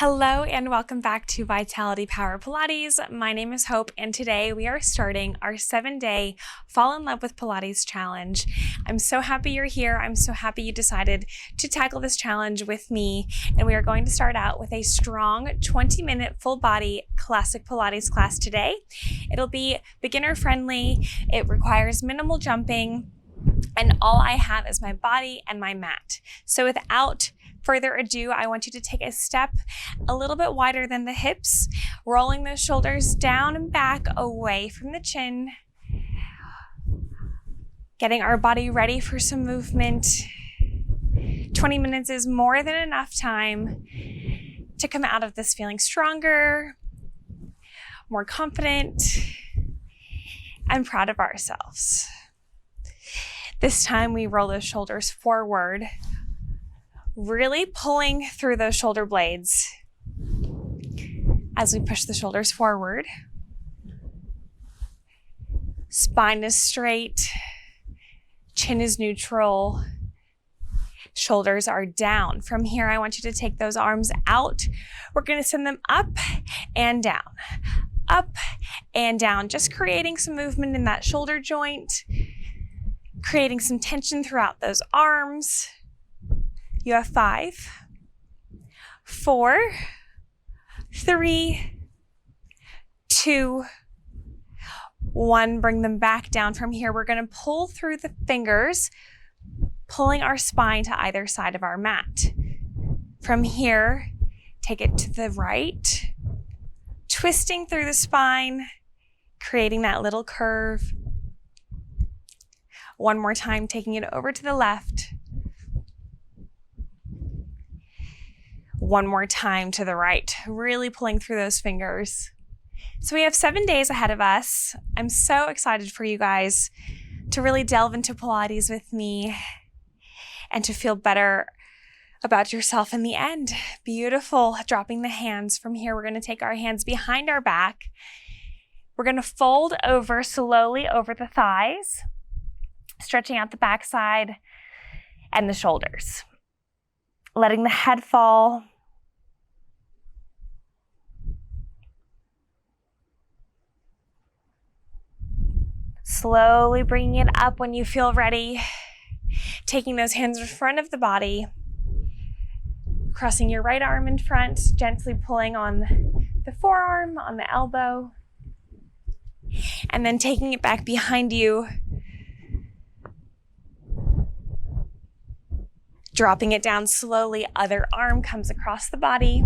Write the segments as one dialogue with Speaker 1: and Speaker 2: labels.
Speaker 1: Hello and welcome back to Vitality Power Pilates. My name is Hope and today we are starting our 7-day Fall in Love with Pilates challenge. I'm so happy you're here. I'm so happy you decided to tackle this challenge with me, and we are going to start out with a strong 20-minute full body classic Pilates class today. It'll be beginner friendly. It requires minimal jumping, and all I have is my body and my mat. So without further ado, I want you to take a step a little bit wider than the hips, rolling those shoulders down and back away from the chin, getting our body ready for some movement. 20 minutes is more than enough time to come out of this feeling stronger, more confident, and proud of ourselves. This time we roll those shoulders forward, really pulling through those shoulder blades as we push the shoulders forward. Spine is straight, chin is neutral, shoulders are down. From here, I want you to take those arms out. We're going to send them up and down, just creating some movement in that shoulder joint, creating some tension throughout those arms. You have 5, 4, 3, 2, 1. Bring them back down. From here, we're going to pull through the fingers, pulling our spine to either side of our mat. From here, take it to the right, twisting through the spine, creating that little curve. One more time, taking it over to the left. One more time to the right, really pulling through those fingers. So we have 7 days ahead of us. I'm so excited for you guys to really delve into Pilates with me and to feel better about yourself in the end. Beautiful. Dropping the hands. From here, we're going to take our hands behind our back. We're going to fold over slowly over the thighs, stretching out the backside and the shoulders. Letting the head fall. Slowly bringing it up when you feel ready. Taking those hands in front of the body. Crossing your right arm in front, gently pulling on the forearm, on the elbow. And then taking it back behind you. Dropping it down slowly, other arm comes across the body.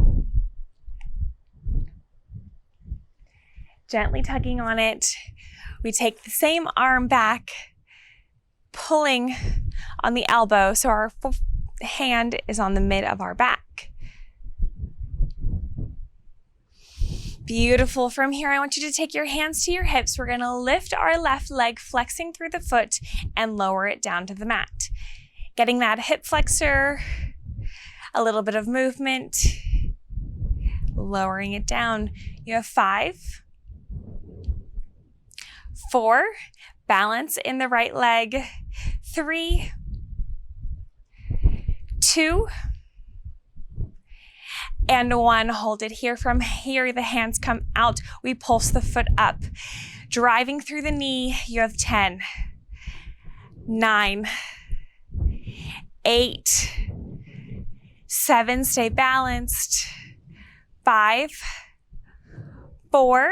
Speaker 1: Gently tugging on it. We take the same arm back, pulling on the elbow so our hand is on the mid of our back. Beautiful. From here, I want you to take your hands to your hips. We're going to lift our left leg, flexing through the foot, and lower it down to the mat. Getting that hip flexor, a little bit of movement, lowering it down. You have 5, 4, balance in the right leg, 3, 2, and 1. Hold it here. From here, the hands come out. We pulse the foot up, driving through the knee. You have 10, 9, 8, 7, stay balanced, 5, 4,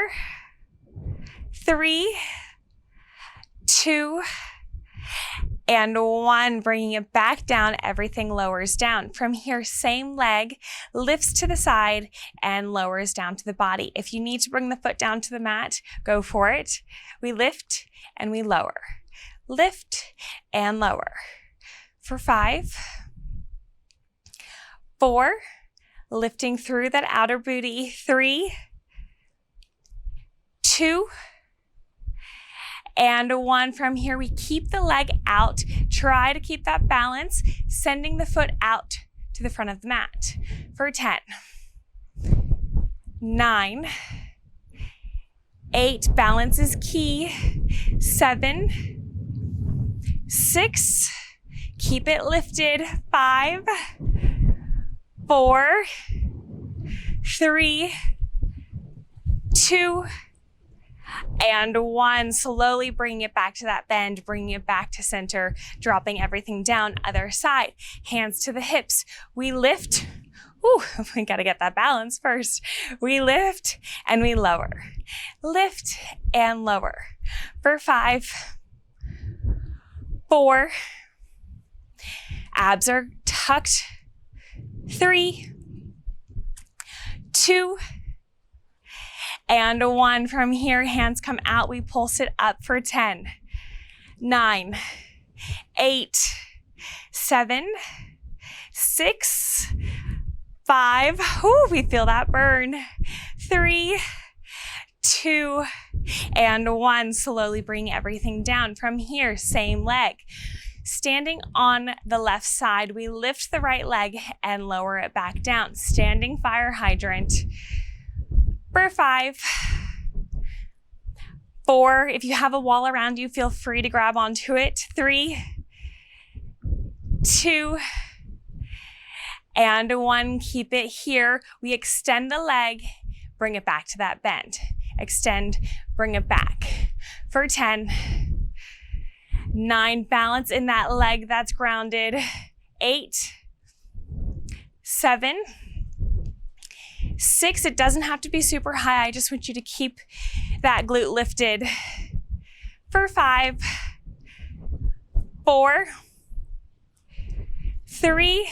Speaker 1: 3, 2, and 1. Bringing it back down, everything lowers down. From here, same leg lifts to the side and lowers down to the body. If you need to bring the foot down to the mat, go for it. We lift and we lower. Lift and lower. For 5, 4, lifting through that outer booty, 3, 2, and 1. From here, we keep the leg out. Try to keep that balance, sending the foot out to the front of the mat. For 10, 9, 8, balance is key, 7, 6, keep it lifted, 5, 4, 3, 2, and 1. Slowly bringing it back to that bend, bringing it back to center, dropping everything down. Other side, hands to the hips. We lift. Ooh, we gotta get that balance first. We lift and we lower. Lift and lower. For 5, 4, abs are tucked. 3, 2, and 1. From here, hands come out. We pulse it up for 10, 9, 8, 7, 6, 5. Ooh, we feel that burn. 3, 2, and 1. Slowly bring everything down. From here, same leg. Standing on the left side, we lift the right leg and lower it back down. Standing fire hydrant. For 5, 4, if you have a wall around you, feel free to grab onto it. 3, 2, and 1. Keep it here. We extend the leg, bring it back to that bend. Extend, bring it back. For 10, 9, balance in that leg that's grounded. 8, 7, 6, it doesn't have to be super high. I just want you to keep that glute lifted. For 5, 4, 3,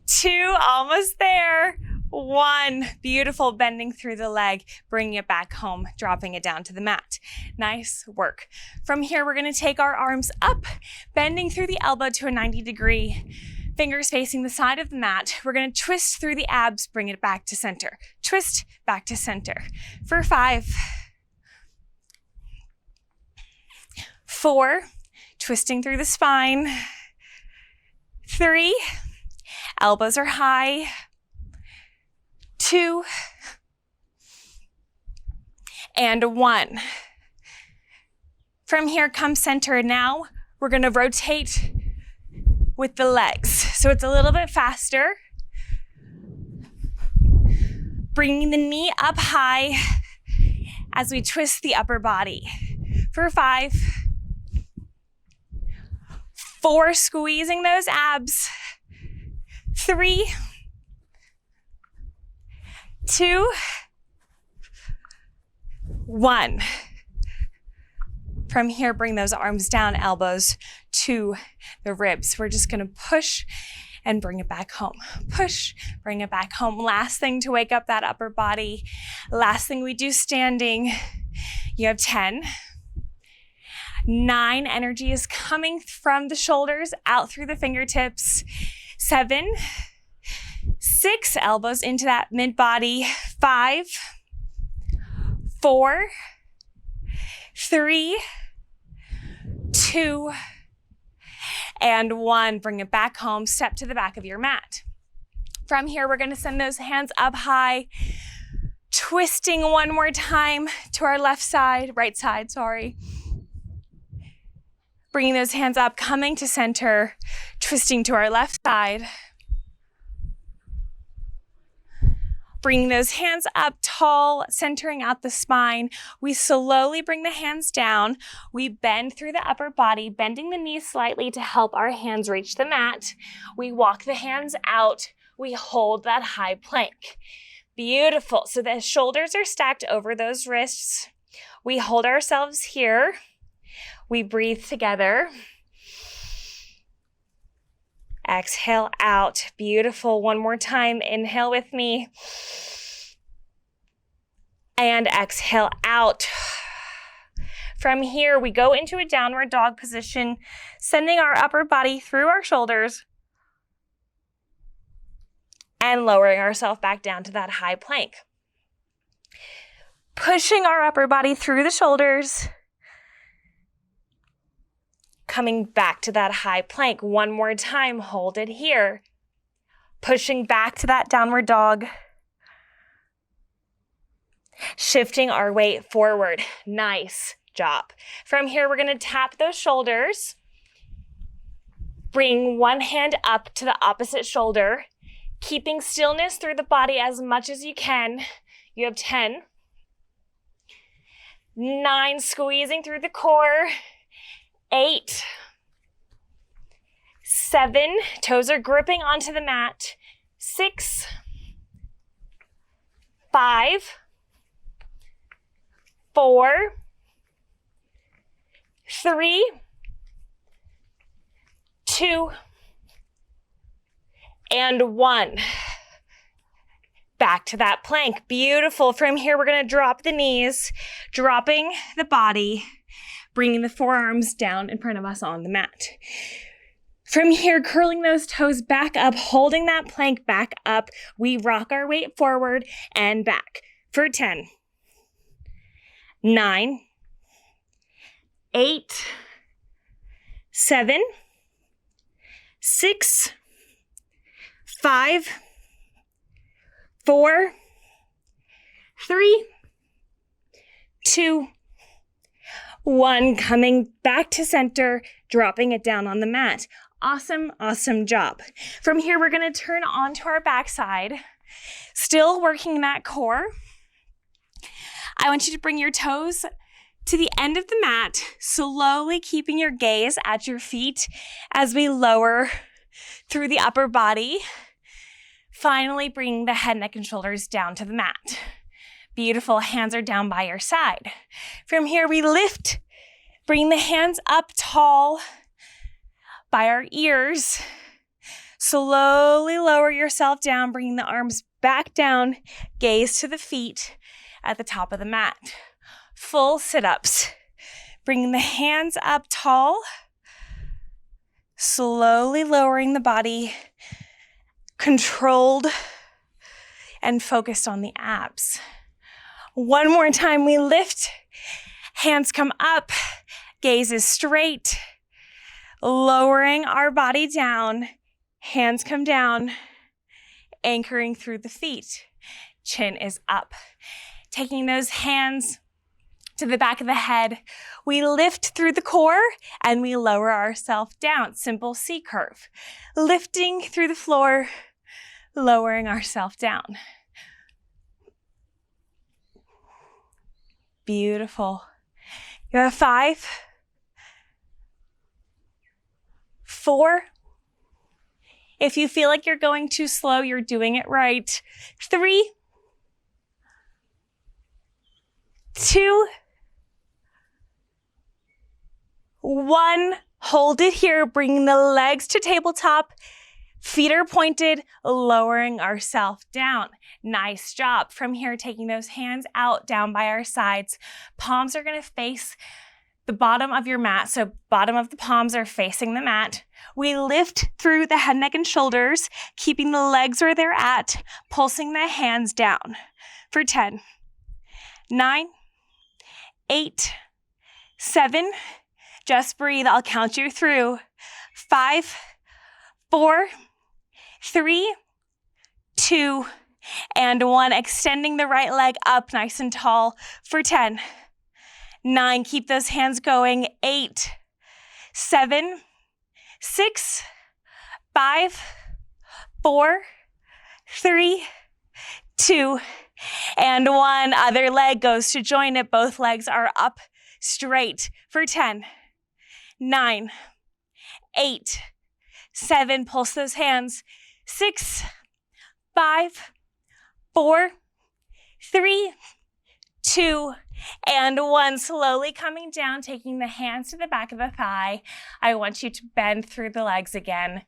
Speaker 1: 2, almost there. 1, beautiful, bending through the leg, bringing it back home, dropping it down to the mat. Nice work. From here, we're gonna take our arms up, bending through the elbow to a 90-degree, fingers facing the side of the mat. We're gonna twist through the abs, bring it back to center. Twist back to center. For 5, 4, twisting through the spine. 3, elbows are high. 2, and 1. From here, come center. Now we're gonna rotate with the legs. So it's a little bit faster. Bringing the knee up high as we twist the upper body. For 5, 4, squeezing those abs. 3, 2, 1. From here, bring those arms down, elbows to the ribs. We're just gonna push and bring it back home. Push, bring it back home. Last thing to wake up that upper body. Last thing we do standing. You have 10, 9, energy is coming from the shoulders out through the fingertips. 7, 6, elbows into that mid body. 5, 4, 3, 2, and 1. Bring it back home. Step to the back of your mat. From here, we're going to send those hands up high, twisting one more time to our left side, right side, sorry. Bringing those hands up, coming to center, twisting to our left side. Bringing those hands up tall, centering out the spine. We slowly bring the hands down. We bend through the upper body, bending the knees slightly to help our hands reach the mat. We walk the hands out. We hold that high plank. Beautiful. So the shoulders are stacked over those wrists. We hold ourselves here. We breathe together. Exhale out. Beautiful. One more time. Inhale with me. And exhale out. From here, we go into a downward dog position, sending our upper body through our shoulders and lowering ourselves back down to that high plank. Pushing our upper body through the shoulders, coming back to that high plank. One more time, hold it here. Pushing back to that downward dog. Shifting our weight forward. Nice job. From here, we're gonna tap those shoulders. Bring one hand up to the opposite shoulder. Keeping stillness through the body as much as you can. You have 10. 9, squeezing through the core. 8. 7, toes are gripping onto the mat. 6. 5. 4. 3. 2. And 1. Back to that plank. Beautiful. From here, we're going to drop the knees, dropping the body, bringing the forearms down in front of us on the mat. From here, curling those toes back up, holding that plank back up, we rock our weight forward and back for 10, 9, 8, 7, 6, 5, 4, 3, 2, 1. Coming back to center, dropping it down on the mat. Awesome, awesome job. From here, we're going to turn onto our backside, still working that core. I want you to bring your toes to the end of the mat, slowly keeping your gaze at your feet as we lower through the upper body. Finally, bringing the head, neck, and shoulders down to the mat. Beautiful. Hands are down by your side. From here, we lift, bring the hands up tall by our ears. Slowly lower yourself down, bringing the arms back down, gaze to the feet at the top of the mat. Full sit-ups. Bringing the hands up tall, slowly lowering the body, controlled and focused on the abs. One more time, we lift, hands come up, gaze is straight, lowering our body down, hands come down, anchoring through the feet, chin is up. Taking those hands to the back of the head, we lift through the core and we lower ourselves down. Simple C curve. Lifting through the floor, lowering ourselves down. Beautiful. You have 5, 4. If you feel like you're going too slow, you're doing it right. 3, 2, 1. Hold it here, bringing the legs to tabletop. Feet are pointed, lowering ourselves down. Nice job. From here, taking those hands out, down by our sides. Palms are going to face the bottom of your mat. So bottom of the palms are facing the mat. We lift through the head, neck, and shoulders, keeping the legs where they're at, pulsing the hands down for 10, 9, 8, 7, just breathe, I'll count you through, 5, 4, 3, 2, and 1. Extending the right leg up nice and tall for 10, 9, keep those hands going, 8, 7, 6, 5, 4, 3, 2, and 1. Other leg goes to join it. Both legs are up straight for 10, 9, 8, 7, pulse those hands, 6, 5, 4, 3, 2, and 1. Slowly coming down, taking the hands to the back of the thigh. I want you to bend through the legs again.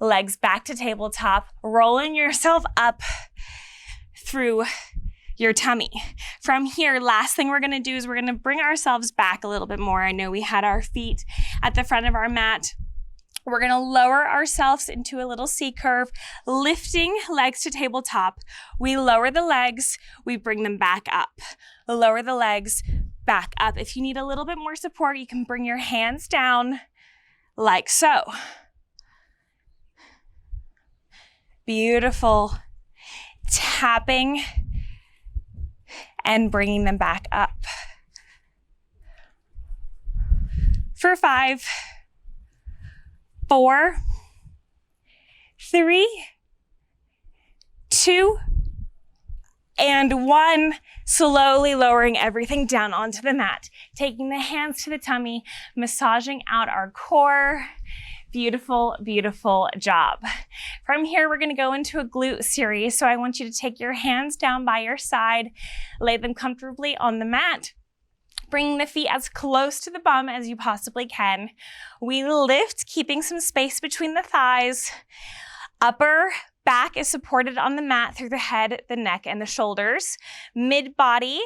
Speaker 1: Legs back to tabletop, rolling yourself up through your tummy. From here, last thing we're gonna do is we're gonna bring ourselves back a little bit more. I know we had our feet at the front of our mat. We're gonna lower ourselves into a little C curve, lifting legs to tabletop. We lower the legs, we bring them back up. Lower the legs, back up. If you need a little bit more support, you can bring your hands down like so. Beautiful. Tapping and bringing them back up. For 5, 4, 3, 2, and 1. Slowly lowering everything down onto the mat. Taking the hands to the tummy, massaging out our core. Beautiful, beautiful job. From here, we're gonna go into a glute series. So I want you to take your hands down by your side, lay them comfortably on the mat. Bring the feet as close to the bum as you possibly can. We lift, keeping some space between the thighs. Upper back is supported on the mat through the head, the neck, and the shoulders. Mid-body,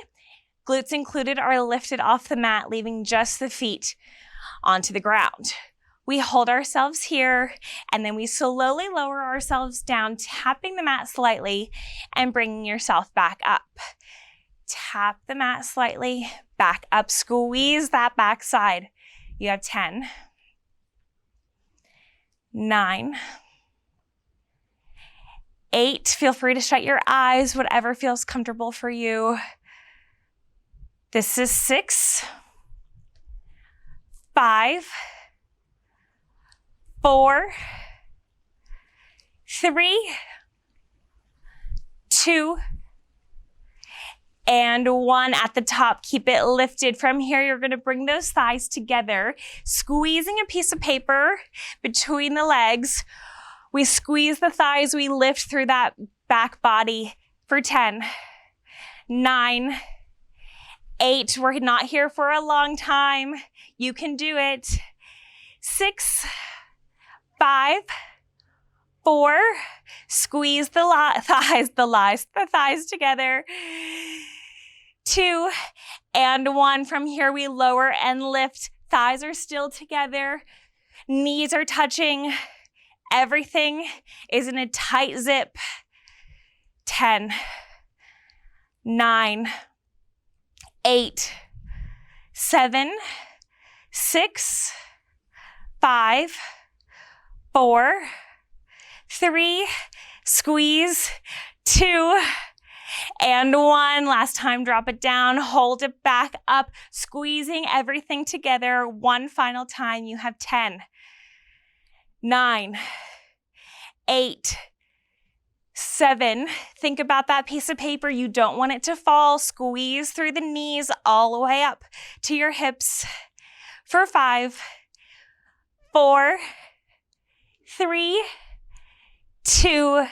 Speaker 1: glutes included, are lifted off the mat, leaving just the feet onto the ground. We hold ourselves here, and then we slowly lower ourselves down, tapping the mat slightly and bringing yourself back up. Tap the mat slightly, back up. Squeeze that back side. You have 10, 9, 8, feel free to shut your eyes, whatever feels comfortable for you. This is 6, 5, 4, 3, 2, and 1 at the top. Keep it lifted. From here, you're gonna bring those thighs together, squeezing a piece of paper between the legs. We squeeze the thighs, we lift through that back body for 10, 9, 8. We're not here for a long time. You can do it. 6, 5, 4. Squeeze the thighs together. 2 and 1. From here, we lower and lift. Thighs are still together. Knees are touching. Everything is in a tight zip. 10, 9, 8, 7, 6, 5, 4, 3, squeeze, 2, and 1. Last time, drop it down, hold it back up, squeezing everything together. 1 final time. You have 10, 9, 8, 7. Think about that piece of paper. You don't want it to fall. Squeeze through the knees all the way up to your hips for 5, 4, 3, 2,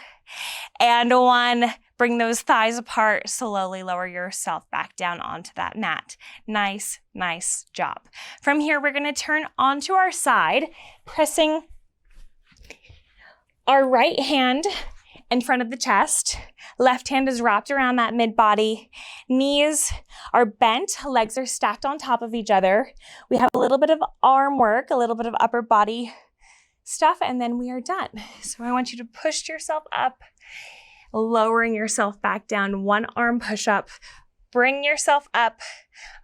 Speaker 1: and 1. Bring those thighs apart. Slowly lower yourself back down onto that mat. Nice, nice job. From here, we're gonna turn onto our side, pressing our right hand in front of the chest. Left hand is wrapped around that mid-body. Knees are bent, legs are stacked on top of each other. We have a little bit of arm work, a little bit of upper body stuff, and then we are done. So I want you to push yourself up, lowering yourself back down. 1 arm push-up. Bring yourself up,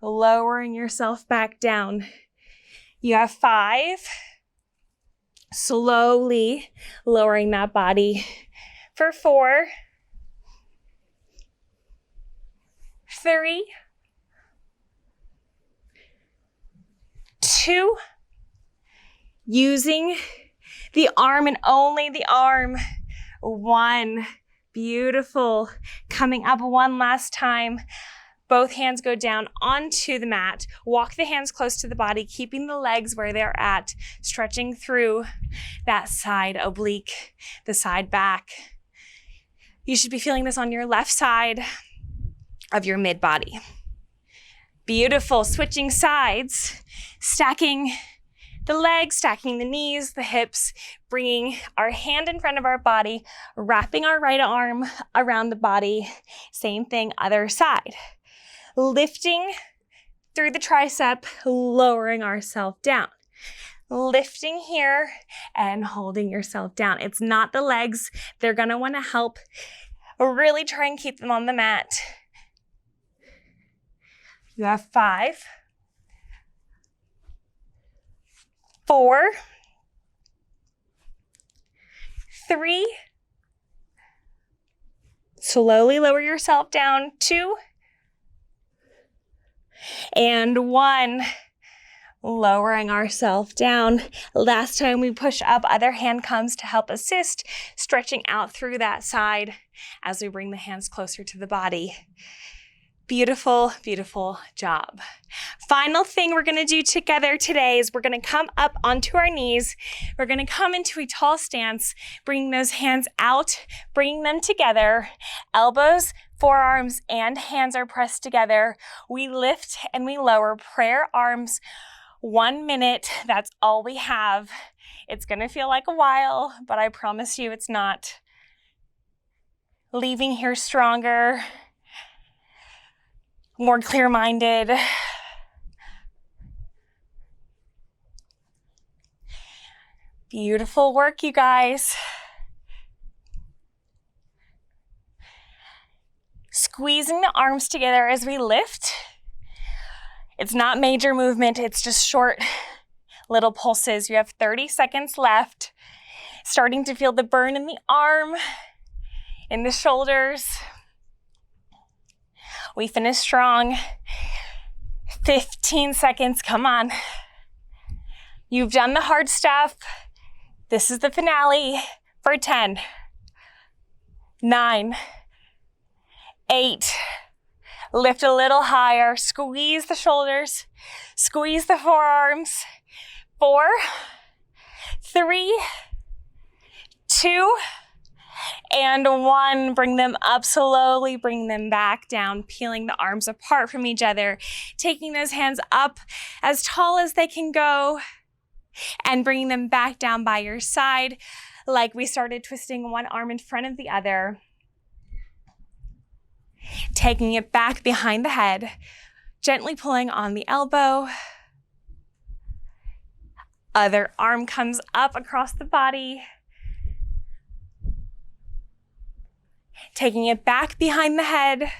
Speaker 1: lowering yourself back down. You have 5. Slowly lowering that body for 4, 3, 2, using the arm and only the arm. 1, beautiful. Coming up 1 last time. Both hands go down onto the mat. Walk the hands close to the body, keeping the legs where they're at, stretching through that side oblique, the side back. You should be feeling this on your left side of your mid-body. Beautiful. Switching sides, stacking the legs, stacking the knees, the hips, bringing our hand in front of our body, wrapping our right arm around the body. Same thing, other side. Lifting through the tricep, lowering ourselves down. Lifting here and holding yourself down. It's not the legs. They're gonna wanna help. Really try and keep them on the mat. You have 5, 4, 3, slowly lower yourself down, 2, and 1. lowering ourselves down. Last time we push up, other hand comes to help assist, stretching out through that side as we bring the hands closer to the body. Beautiful, beautiful job. Final thing we're gonna do together today is we're gonna come up onto our knees. We're gonna come into a tall stance, bringing those hands out, bringing them together. Elbows, forearms, and hands are pressed together. We lift and we lower prayer arms. 1 minute, that's all we have. It's gonna feel like a while, but I promise you it's not. Leaving here stronger, more clear-minded. Beautiful work, you guys. Squeezing the arms together as we lift. It's not major movement, it's just short little pulses. You have 30 seconds left. Starting to feel the burn in the arm, in the shoulders. We finish strong. 15 seconds, come on. You've done the hard stuff. This is the finale for 10, 9, 8, lift a little higher, squeeze the shoulders, squeeze the forearms. 4, 3, 2, and 1. Bring them up slowly, bring them back down, peeling the arms apart from each other, taking those hands up as tall as they can go, and bringing them back down by your side, like we started, twisting one arm in front of the other. Taking it back behind the head, gently pulling on the elbow. Other arm comes up across the body. Taking it back behind the head.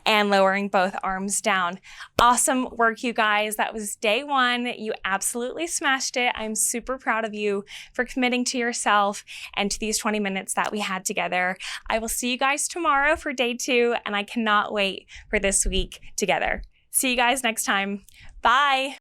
Speaker 1: And lowering both arms down. Awesome work, you guys. That was day 1. You absolutely smashed it. I'm super proud of you for committing to yourself and to these 20 minutes that we had together. I will see you guys tomorrow for day 2, and I cannot wait for this week together. See you guys next time. Bye.